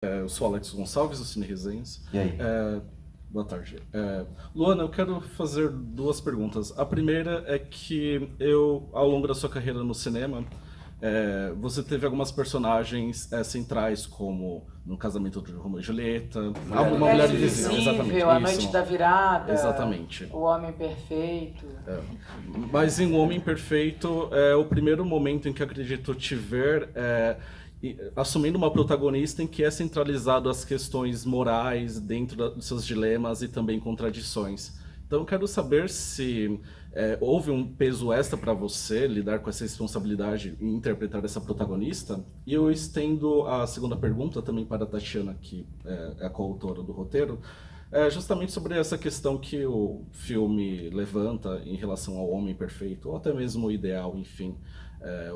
Eu sou Alex Gonçalves, do Cine Resenhas. E aí? Boa tarde. Luana, eu quero fazer duas perguntas. A primeira é que ao longo da sua carreira no cinema, você teve algumas personagens centrais, como no Casamento de Romeu e Julieta, Uma Mulher Invisível, A Noite da Virada, exatamente. O Homem Perfeito. Mas em O Homem Perfeito é o primeiro momento em que acredito te ver assumindo uma protagonista em que é centralizado as questões morais dentro dos seus dilemas e também contradições. Então eu quero saber se houve um peso extra para você lidar com essa responsabilidade em interpretar essa protagonista. E eu estendo a segunda pergunta também para a Tatiana, que é a coautora do roteiro, justamente sobre essa questão que o filme levanta em relação ao homem perfeito, ou até mesmo o ideal, enfim.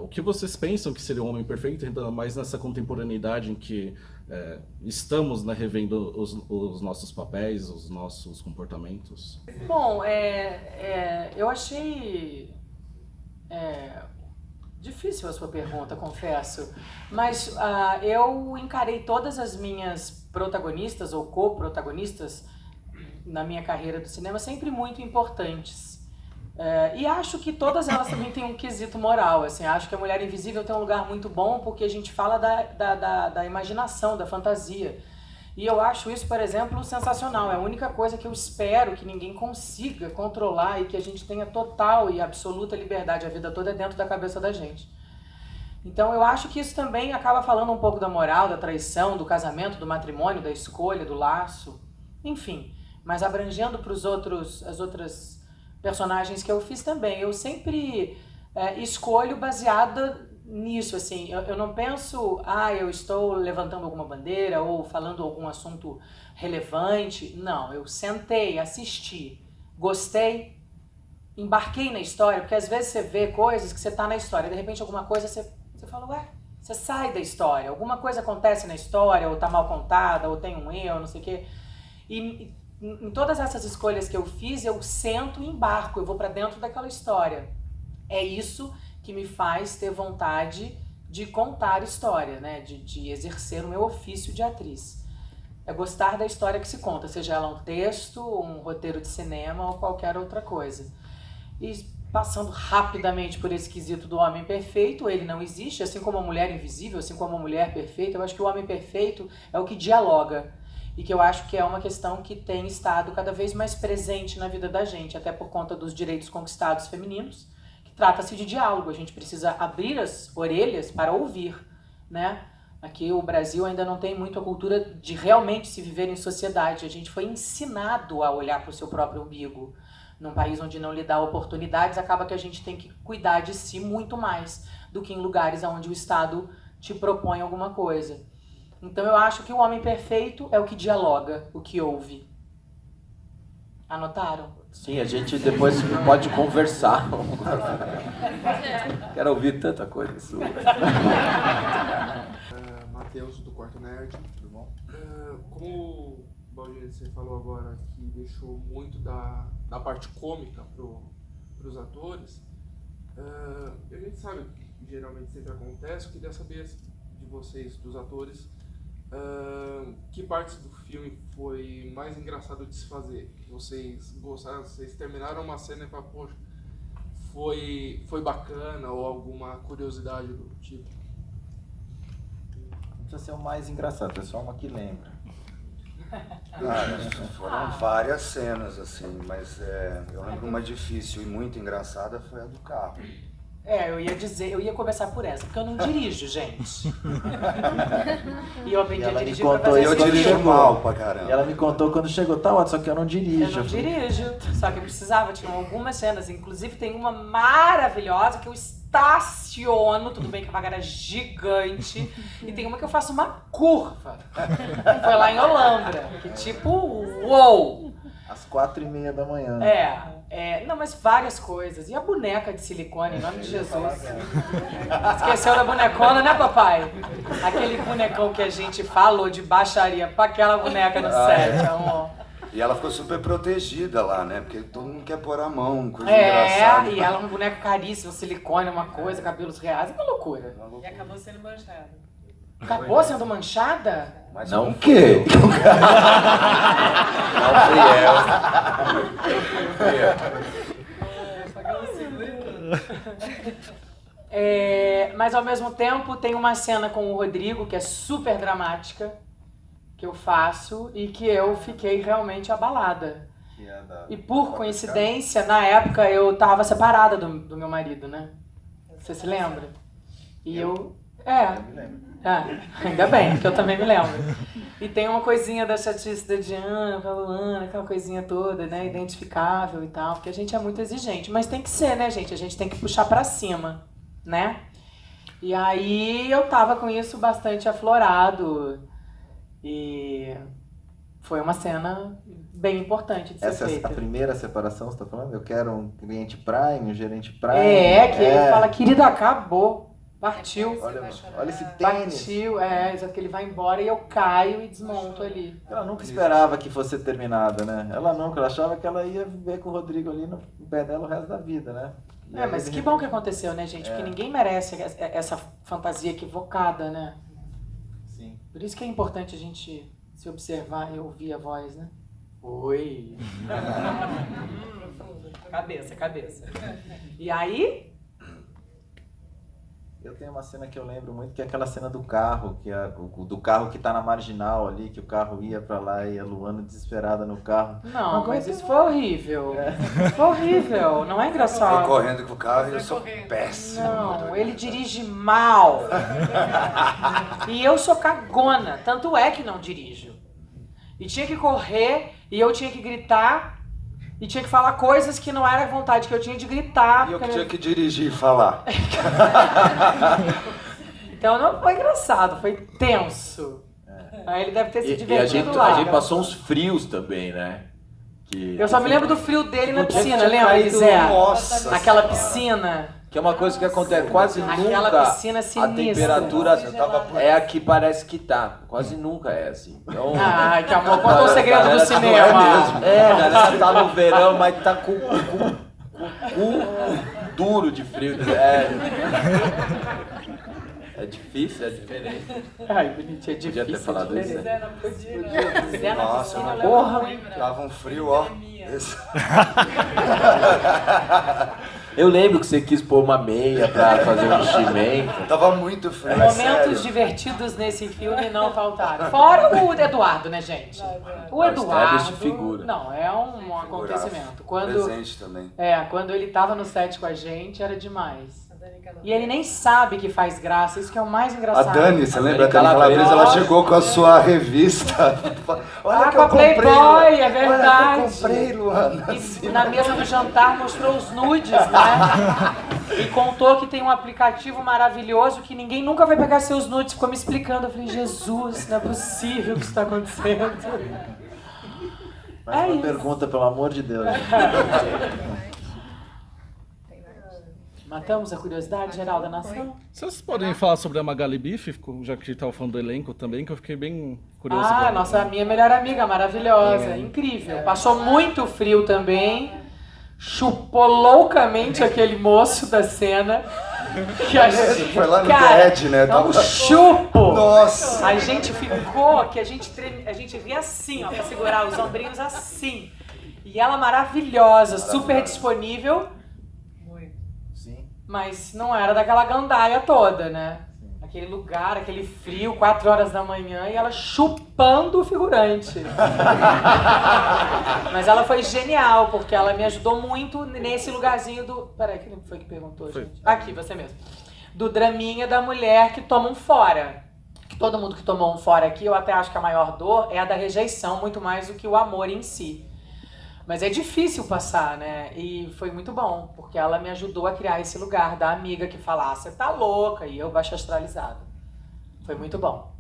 O que vocês pensam que seria um homem perfeito, ainda mais nessa contemporaneidade em que estamos, né, revendo os nossos papéis, os nossos comportamentos? Bom, eu achei difícil a sua pergunta, confesso, mas eu encarei todas as minhas protagonistas ou co-protagonistas na minha carreira do cinema sempre muito importantes. E acho que todas elas também têm um quesito moral, assim, acho que A Mulher Invisível tem um lugar muito bom porque a gente fala da imaginação, da fantasia. E eu acho isso, por exemplo, sensacional. É a única coisa que eu espero que ninguém consiga controlar e que a gente tenha total e absoluta liberdade a vida toda dentro da cabeça da gente. Então eu acho que isso também acaba falando um pouco da moral, da traição, do casamento, do matrimônio, da escolha, do laço, enfim. Mas abrangendo para as outras personagens que eu fiz também. Eu sempre escolho baseada nisso, assim. Eu não penso, eu estou levantando alguma bandeira ou falando algum assunto relevante. Não, eu sentei, assisti, gostei, embarquei na história, porque às vezes você vê coisas que você está na história, de repente alguma coisa você fala, você sai da história, alguma coisa acontece na história, ou está mal contada, ou tem um erro, não sei o quê. E em todas essas escolhas que eu fiz, eu sento e embarco, eu vou para dentro daquela história. É isso que me faz ter vontade de contar história, né? De exercer o meu ofício de atriz. É gostar da história que se conta, seja ela um texto, um roteiro de cinema ou qualquer outra coisa. E passando rapidamente por esse quesito do homem perfeito, ele não existe, assim como a mulher invisível, assim como a mulher perfeita. Eu acho que o homem perfeito é o que dialoga. E que eu acho que é uma questão que tem estado cada vez mais presente na vida da gente, até por conta dos direitos conquistados femininos, que trata-se de diálogo. A gente precisa abrir as orelhas para ouvir, né? Aqui o Brasil ainda não tem muito a cultura de realmente se viver em sociedade. A gente foi ensinado a olhar para o seu próprio umbigo. Num país onde não lhe dá oportunidades, acaba que a gente tem que cuidar de si muito mais do que em lugares onde o Estado te propõe alguma coisa. Então eu acho que o homem perfeito é o que dialoga, o que ouve. Anotaram? Sim, a gente depois pode conversar. Quero ouvir tanta coisa sua. Matheus, do Quarto Nerd. Tudo bom? Como o Baldir, você falou agora que deixou muito da parte cômica para os atores, a gente sabe que geralmente sempre acontece. Eu queria saber de vocês, dos atores, que partes do filme foi mais engraçado de se fazer? Que vocês gostaram, vocês terminaram uma cena e falaram, poxa, foi bacana, ou alguma curiosidade do tipo? Não precisa ser o mais engraçado, é só uma que lembra. Foram várias cenas, assim, mas eu lembro uma difícil e muito engraçada foi a do carro. Eu ia começar por essa, porque eu não dirijo, gente. E eu aprendi a dirigir contou, pra fazer eu esse dirijo filme. mal pra caramba. E ela me contou quando chegou, só que eu não dirijo. Eu não dirijo, só que eu precisava, tinha algumas cenas, inclusive tem uma maravilhosa que eu estaciono, tudo bem que a vaga era gigante, e tem uma que eu faço uma curva, que foi lá em Olambra, que tipo, uou! Às 4h30 da manhã. Não, mas várias coisas. E a boneca de silicone, em nome de Jesus. Esqueceu da bonecona, né, papai? Aquele bonecão que a gente falou de baixaria pra aquela boneca no set, amor. E ela ficou super protegida lá, né? Porque todo mundo quer pôr a mão, coisa engraçada. E ela é uma boneca caríssima, silicone, uma coisa, cabelos reais, é uma loucura. E acabou sendo manchada. Acabou sendo manchada? Mas Não como o quê? Não fui eu. Mas ao mesmo tempo tem uma cena com o Rodrigo que é super dramática, que eu faço e que eu fiquei realmente abalada. E por coincidência, na época eu tava separada do meu marido, né? Você se lembra? E eu me lembro. Ainda bem, que eu também me lembro. E tem uma coisinha da chatice da Diana, da Luana, aquela coisinha toda, né? Identificável e tal, porque a gente é muito exigente. Mas tem que ser, né, gente? A gente tem que puxar pra cima, né? E aí eu tava com isso bastante aflorado. E foi uma cena bem importante de ser Essa é feita. a primeira separação, você tá falando? Eu quero um cliente Prime, um gerente Prime. Ele fala, querido, acabou. Partiu. Olha esse tênis. Partiu, exato, que ele vai embora e eu caio e desmonto ali. Ela nunca esperava que fosse terminada, né? Ela achava que ela ia viver com o Rodrigo ali no pé dela o resto da vida, né? Mas que bom que aconteceu, né, gente? Porque ninguém merece essa fantasia equivocada, né? Sim. Por isso que é importante a gente se observar e ouvir a voz, né? Oi! Cabeça. E aí... Eu tenho uma cena que eu lembro muito, que é aquela cena do carro, do carro que tá na marginal ali, que o carro ia pra lá e a Luana desesperada no carro. Não, mas isso foi horrível. Foi horrível, não é engraçado. Foi correndo com o carro e eu sou péssimo. Não, ele dirige mal. E eu sou cagona, tanto é que não dirijo. E tinha que correr, e eu tinha que gritar, e tinha que falar coisas que não era a vontade que eu tinha de gritar. E eu que tinha que dirigir e falar. Então não foi engraçado, foi tenso. Aí ele deve ter se E divertido lá. a gente passou uns frios também, né? Eu só me lembro do frio dele na piscina, tinha lembra, caído, Zé? nossa Aquela senhora. piscina. Que é uma coisa que acontece quase Aquela nunca. piscina A sinistra. temperatura é a que parece que tá. Quase nunca é assim. Então, Ai, que amor, conta o segredo do galera cinema. não é mesmo. A galera tá no verão, mas tá com o cu duro de frio. É difícil, é diferente. Ai, bonitinho, é difícil. Podia ter falado isso, diferente. Zé na Nossa, piscina, mas porra. tava um frio, ó. Esse- Eu lembro que você quis pôr uma meia pra fazer um enchimento. Tava muito frio, é Momentos sério. divertidos nesse filme não faltaram. Fora o Eduardo, né, gente? O Eduardo. Establish figura. Não, é um acontecimento. Quando, Presente também. quando ele tava no set com a gente, era demais. E ele nem sabe que faz graça, isso que é o mais A engraçado. Dani, você lembra? A Dani Dani Calabresa, ela Calabresa. chegou com a sua revista. Olha que com a eu comprei, Playboy, Luana. é verdade. Olha que eu comprei, Luana. E na mesa do jantar mostrou os nudes, né? E contou que tem um aplicativo maravilhoso que ninguém nunca vai pegar seus nudes. Ficou me explicando. Eu falei, Jesus, não é possível que isso está acontecendo. Mais É uma isso. pergunta, pelo amor de Deus. Matamos a curiosidade geral da nação? Vocês podem falar sobre a Magali Bife, já que estava falando do elenco também, que eu fiquei bem curioso. Ah, agora. nossa minha melhor amiga, maravilhosa, incrível. Passou muito frio também. Chupou loucamente aquele moço da cena. Que a gente, Foi lá no cara, TED, né? dá um Tava- chupo! Nossa! A gente ficou, que a gente ria assim, ó, pra segurar os ombrinhos assim. E ela maravilhosa, super disponível, Sim. mas não era daquela gandaia toda, né? Aquele lugar, aquele frio, 4 horas da manhã, e ela chupando o figurante. Mas ela foi genial, porque ela me ajudou muito nesse lugarzinho do... Peraí, quem foi que perguntou, gente? Aqui, você mesmo. Do draminha da mulher que toma um fora. Que todo mundo que tomou um fora aqui, eu até acho que a maior dor é a da rejeição, muito mais do que o amor em si. Mas é difícil passar, né? E foi muito bom, porque ela me ajudou a criar esse lugar da amiga que fala, ah, você tá louca, e eu baixo astralizado. Foi muito bom.